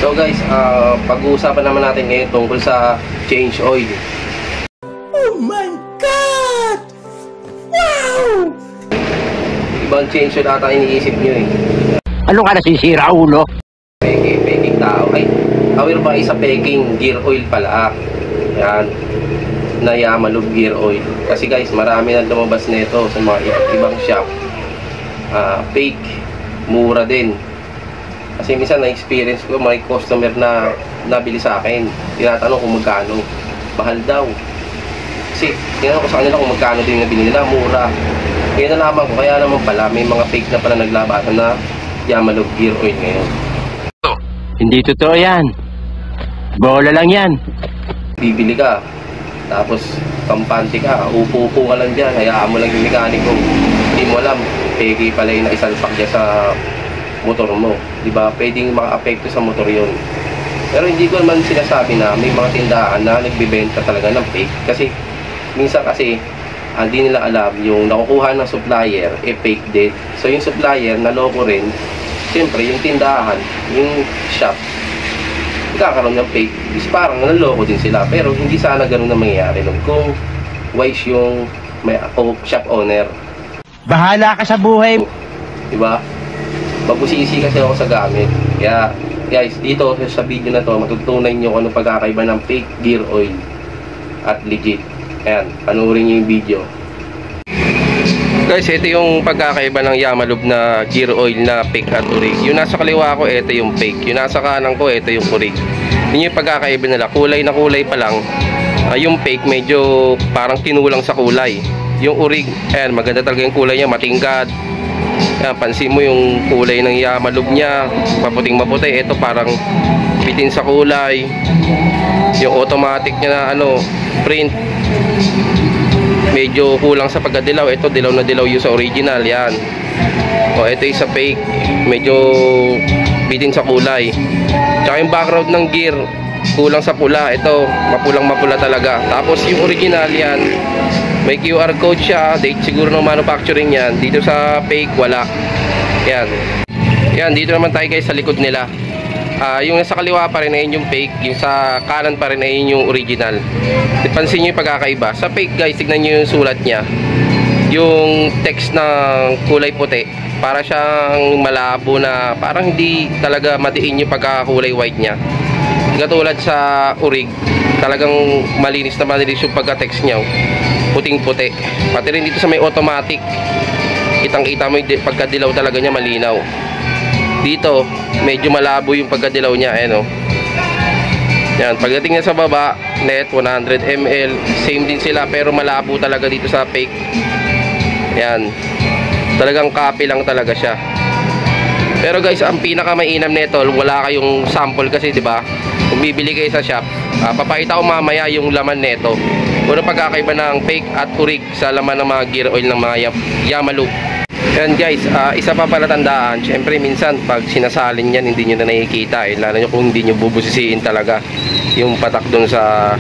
So guys, pag-uusapan naman natin ngayon tungkol sa change oil. Oh my God! Wow! Ibang change oil ata iniisip nyo eh. Ano ka nasisira, ulo? Peking tao. Ay, aware ba isa peking gear oil pala? Yan. Na Yamalube gear oil. Kasi guys, marami na lumabas nito sa mga ibang shop. Fake. Mura din. Kasi minsan na-experience ko, may customer na nabili sa akin. Tinatanong kung magkano. Mahal daw. Kasi tinanong ko sa kanila kung magkano din yung nabili nila. Mura. Kaya nalaman ko, kaya naman pala may mga fake na pala naglabatan na Yamalube gear oil ngayon. Hindi totoo yan. Bola lang yan. Bibili ka, tapos kampante ka, upo-upo ka lang dyan, hayaan mo lang yung mekaniko. Hindi mo alam, peki pala yung naisalpak dyan sa motor mo. Diba? Pwedeng maka-apekto sa motor yun. Pero hindi ko naman sinasabi na may mga tindahan na nagbibenta talaga ng fake. Kasi minsan kasi hindi nila alam yung nakukuha ng supplier fake din. So yung supplier naloko rin. Siyempre yung tindahan, yung shop, kakaroon ng fake is parang naloko din sila. Pero hindi sana ganun na mangyayari nun kung wise yung may shop owner. Bahala ka sa buhay. Diba? Pagpusisi kasi ako sa gamit. Kaya guys, dito sa video na to matutunan nyo kung anong pagkakaiba ng fake gear oil at legit. Ayan, panoorin nyo yung video. Guys, ito yung pagkakaiba ng Yamalube na gear oil na fake at orig. Yung nasa kaliwa ko, ito yung fake. Yung nasa kanan ko, ito yung orig. Yun yung pagkakaiba nila. Kulay na kulay pa lang. Yung fake medyo parang kinulang sa kulay. Yung orig, ayan, maganda talaga yung kulay niya, matingkad. Ayan, pansin mo yung kulay ng Yamalube niya, maputing maputi. Ito parang bitin sa kulay. Yung automatic niya na print, medyo kulang sa pagkadilaw. Ito dilaw na dilaw yung sa original. Yan. O ito yung sa fake, medyo bitin sa kulay. Tsaka yung background ng gear kulang sa pula. Ito mapulang mapula talaga. Tapos yung original yan, may QR code siya, date siguro ng manufacturing yan. Dito sa fake wala. Yan. Yan, dito naman tayo guys sa likod nila. Yung nasa kaliwa pa rin ay yung fake, yung sa kanan pa rin ay yung original. Pansin nyo yung pagkakaiba. Sa fake guys, tignan nyo yung sulat nya. Yung text ng kulay puti, para siyang malabo na parang hindi talaga madiin yung pagkakulay white nya. Katulad sa orig, talagang malinis na malinis yung pagka-text nya, puting puti. Pati rin dito sa may automatic, kitang kita mo yung pagkadilaw talaga nya, malinaw. Dito medyo malabo yung pagkadilaw nya. Yan, pagdating niya sa baba, net 100 ml, same din sila pero malabo talaga dito sa fake. Yan, talagang copy lang talaga siya. Pero guys, ang pinakamainam nito, wala kayong sample kasi, di ba? Kung bibili kayo sa shop, papakita ko mamaya yung laman nito. Ano pagkakaiba ng fake at orig sa laman ng mga gear oil ng mga Yamalube. Yan guys, isa pa pala tandaan, syempre minsan pag sinasalin yan hindi nyo na nakikita lalo nyo kung hindi nyo bubusisiin talaga yung patak dun sa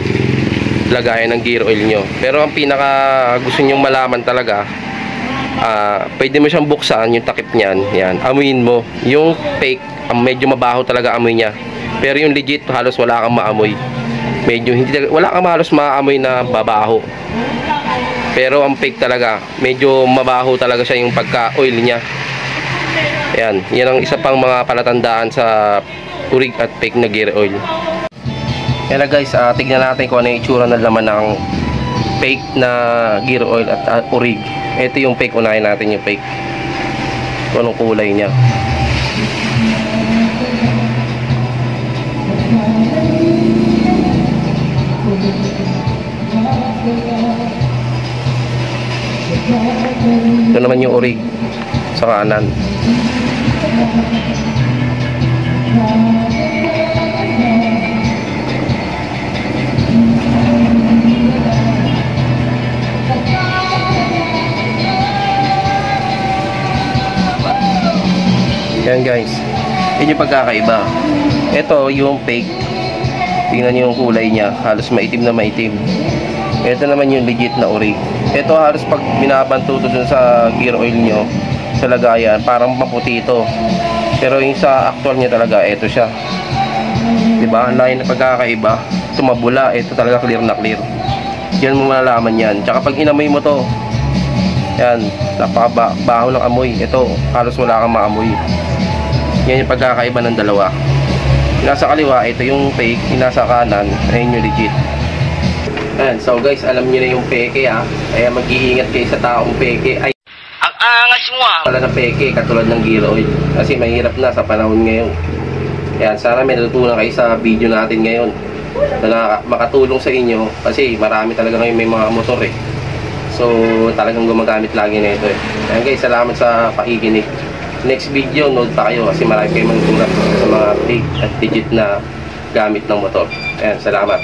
lagayan ng gear oil nyo. Pero ang pinaka gusto nyong malaman talaga, pwede mo siyang buksan yung takip nyan, yan, amuyin mo. Yung fake, medyo mabaho talaga amoy nya, pero yung legit halos wala kang maamoy. Medyo wala kang halos maamoy na babaho. Pero ang fake talaga, medyo mabaho talaga siya yung pagka-oil niya. Ayan, yan ang isa pang mga palatandaan sa orig at fake na gear oil. Kaya guys, tignan natin kung ano yung itsura na laman ng fake na gear oil at orig. Ito yung fake, unahin natin yung fake. Kung anong kulay niya. Ito naman yung orig sa kanan. Yan guys, yun yung pagkakaiba. Ito yung fake, tingnan nyo yung kulay nya, halos maitim na maitim. Ito naman yung legit na orig. Ito halos pag binabanto dun sa gear oil nyo sa lagayan, parang maputi ito. Pero yung sa actual nya talaga, ito siya. Diba? Ang laki na pagkakaiba. Ito mabula, ito talaga clear na clear. Yan mo malalaman yan. Tsaka pag inamoy mo to, yan, napakabaho ng amoy. Ito, halos wala kang maamoy. Yan yung pagkakaiba ng dalawa. Yung nasa kaliwa, ito yung fake. Yung nasa kanan, ayun yung legit. Ayan, so guys, alam nyo na yung peke ha. Kaya mag-iingat kayo sa taong peke. Ay, Ang angas mo ah! pala na peke, katulad ng gear oil. Kasi mahirap na sa panahon ngayon. Yan, sana may natutunan kayo sa video natin ngayon na makatulong sa inyo kasi marami talaga ngayon may mga motor eh. So talagang gumagamit lagi na ito eh. Ayan guys, salamat sa pakikinig. Next video, note pa kayo kasi marami kayong magtulak sa mga fake at legit na gamit ng motor. Ayan, salamat.